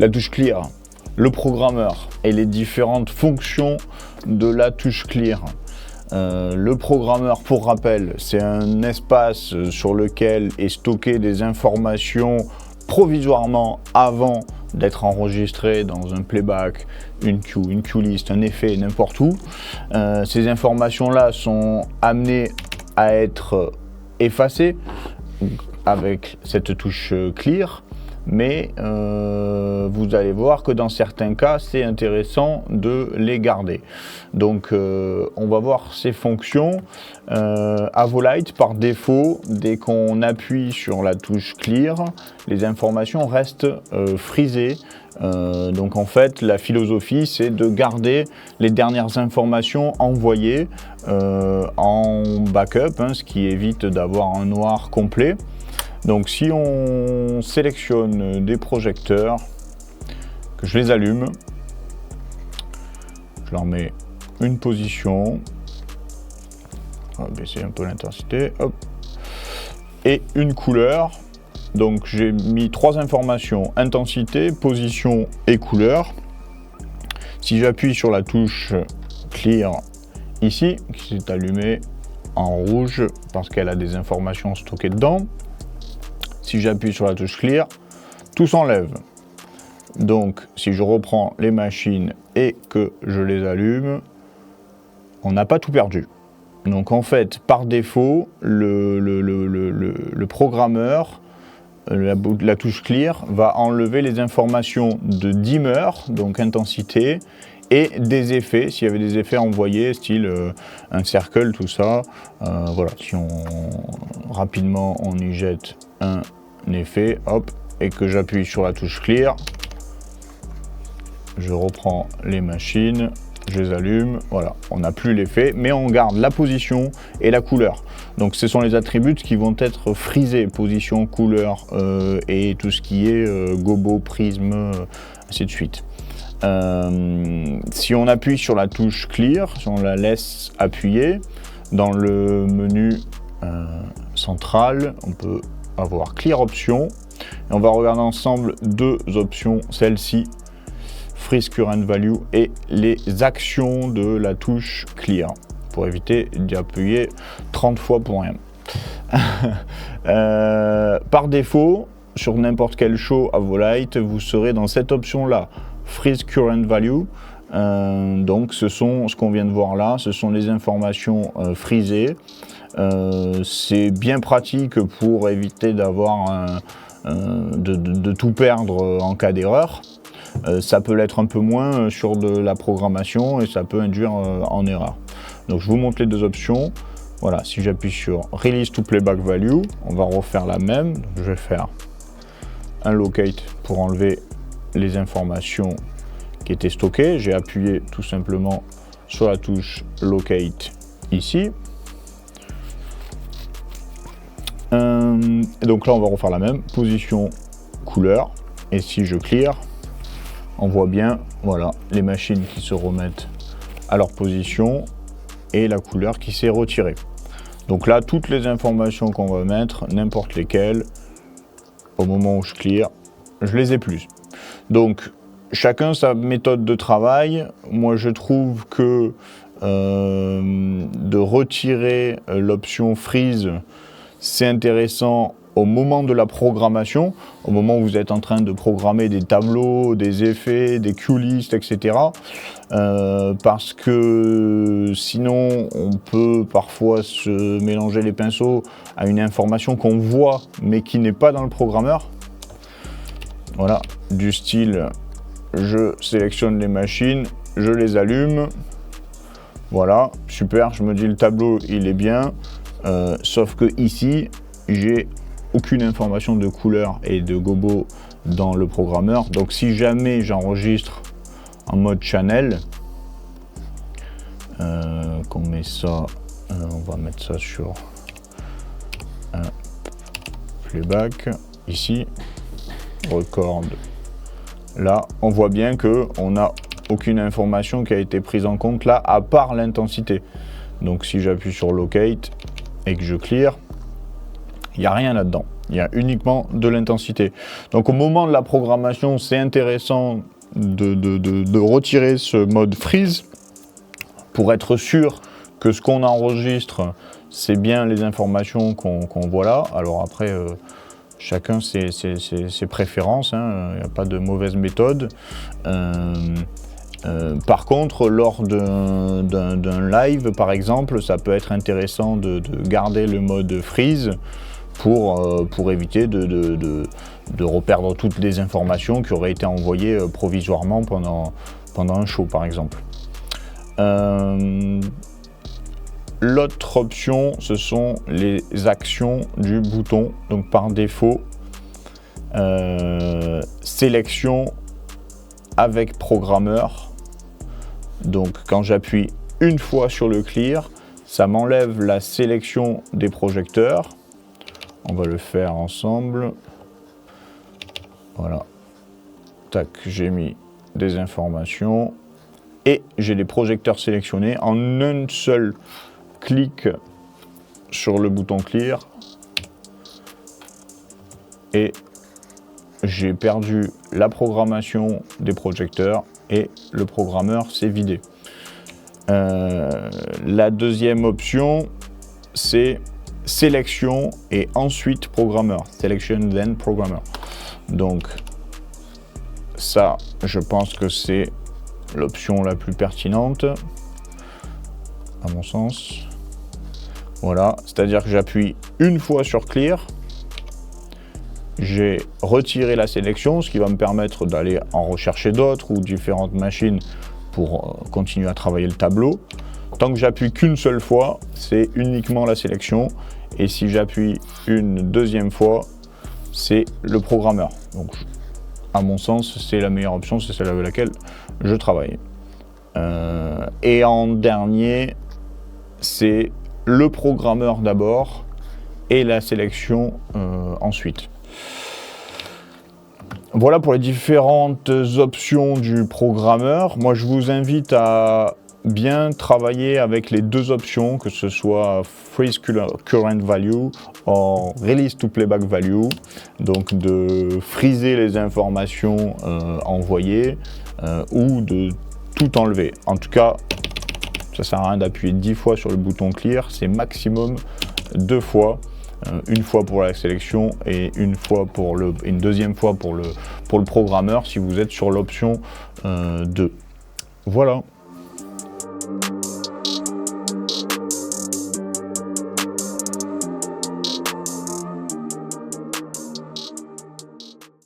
la touche clear, le programmeur et les différentes fonctions de la touche clear. Le programmeur, pour rappel, c'est un espace sur lequel est stocké des informations provisoirement avant d'être enregistré dans un playback, une queue list, un effet, n'importe où. Ces informations-là sont amenées à être effacées avec cette touche clear, mais vous allez voir que dans certains cas, c'est intéressant de les garder. Donc, on va voir ces fonctions. Avolite, par défaut, dès qu'on appuie sur la touche clear, les informations restent frisées. Donc en fait, la philosophie, c'est de garder les dernières informations envoyées en backup, ce qui évite d'avoir un noir complet. Donc si on sélectionne des projecteurs, que je les allume, je leur mets une position, on va baisser un peu l'intensité, hop, et une couleur. Donc j'ai mis 3 informations, intensité, position et couleur. Si j'appuie sur la touche clear ici, qui s'est allumée en rouge parce qu'elle a des informations stockées dedans, si j'appuie sur la touche clear, tout s'enlève. Donc si je reprends les machines et que je les allume, on n'a pas tout perdu. Donc en fait, par défaut, le programmeur, la touche clear, va enlever les informations de dimmer, donc intensité, et des effets, s'il y avait des effets envoyés, style un circle, tout ça. Voilà, si rapidement on y jette un effet, hop, et que j'appuie sur la touche clear, je reprends les machines, je les allume, voilà, on n'a plus l'effet, mais on garde la position et la couleur. Donc ce sont les attributs qui vont être frisés, position, couleur et tout ce qui est gobo, prisme, ainsi de suite. Si on appuie sur la touche clear, si on la laisse appuyer, dans le menu central, on peut avoir clear option, et on va regarder ensemble 2 options, celle-ci, freeze current value, et les actions de la touche clear, pour éviter d'y appuyer 30 fois pour rien. Par défaut, sur n'importe quel show Avolite, vous serez dans cette option-là, freeze current value. Donc ce sont ce qu'on vient de voir là, ce sont les informations frisées. C'est bien pratique pour éviter d'avoir de tout perdre en cas d'erreur. Ça peut l'être un peu moins sur de la programmation et ça peut induire en erreur. Donc je vous montre les 2 options. Voilà, si j'appuie sur Release to Playback Value, on va refaire la même. Donc, je vais faire un locate pour enlever les informations qui étaient stockées. J'ai appuyé tout simplement sur la touche locate ici. Donc là, on va refaire la même. Position, couleur. Et si je clear, on voit bien, voilà, les machines qui se remettent à leur position et la couleur qui s'est retirée. Donc là, toutes les informations qu'on va mettre, n'importe lesquelles, au moment où je clear, je les ai plus. Donc, chacun sa méthode de travail. Moi, je trouve que de retirer l'option freeze, c'est intéressant au moment de la programmation, au moment où vous êtes en train de programmer des tableaux, des effets, des queue lists, etc. Parce que sinon, on peut parfois se mélanger les pinceaux à une information qu'on voit, mais qui n'est pas dans le programmeur. Voilà, du style, je sélectionne les machines, je les allume. Voilà, super, je me dis le tableau, il est bien. Sauf que ici, j'ai aucune information de couleur et de gobo dans le programmeur. Donc si jamais j'enregistre en mode channel, qu'on met ça, on va mettre ça sur un playback ici, record. Là, on voit bien que on n'a aucune information qui a été prise en compte là, à part l'intensité. Donc si j'appuie sur locate et que je clear, il n'y a rien là-dedans. Il y a uniquement de l'intensité. Donc au moment de la programmation, c'est intéressant de retirer ce mode freeze pour être sûr que ce qu'on enregistre, c'est bien les informations qu'on voit là. Alors après, chacun ses préférences, hein. Il n'y a pas de mauvaise méthode. Par contre, lors d'un live, par exemple, ça peut être intéressant de garder le mode freeze pour éviter de reperdre toutes les informations qui auraient été envoyées provisoirement pendant un show, par exemple. L'autre option, ce sont les actions du bouton. Donc par défaut, sélection avec programmeur. Donc quand j'appuie une fois sur le clear, ça m'enlève la sélection des projecteurs. On va le faire ensemble. Voilà. Tac, j'ai mis des informations. Et j'ai les projecteurs sélectionnés en un seul clic sur le bouton clear. Et j'ai perdu la programmation des projecteurs et le programmeur s'est vidé. La deuxième option, c'est sélection et ensuite programmeur. Selection then programmer. Donc ça, je pense que c'est l'option la plus pertinente, à mon sens. Voilà, c'est-à-dire que j'appuie une fois sur clear. J'ai retiré la sélection, ce qui va me permettre d'aller en rechercher d'autres ou différentes machines pour continuer à travailler le tableau. Tant que j'appuie qu'une seule fois, c'est uniquement la sélection. Et si j'appuie une deuxième fois, c'est le programmeur. Donc, à mon sens, c'est la meilleure option, c'est celle avec laquelle je travaille. Et en dernier, c'est le programmeur d'abord et la sélection ensuite. Voilà pour les différentes options du programmeur. Moi, je vous invite à bien travailler avec les deux options, que ce soit Freeze Current Value ou Release to Playback Value, donc de freezer les informations envoyées ou de tout enlever. En tout cas, ça sert à rien d'appuyer 10 fois sur le bouton clear, c'est maximum 2 fois. Une fois pour la sélection et une deuxième fois pour le programmeur si vous êtes sur l'option 2. Voilà.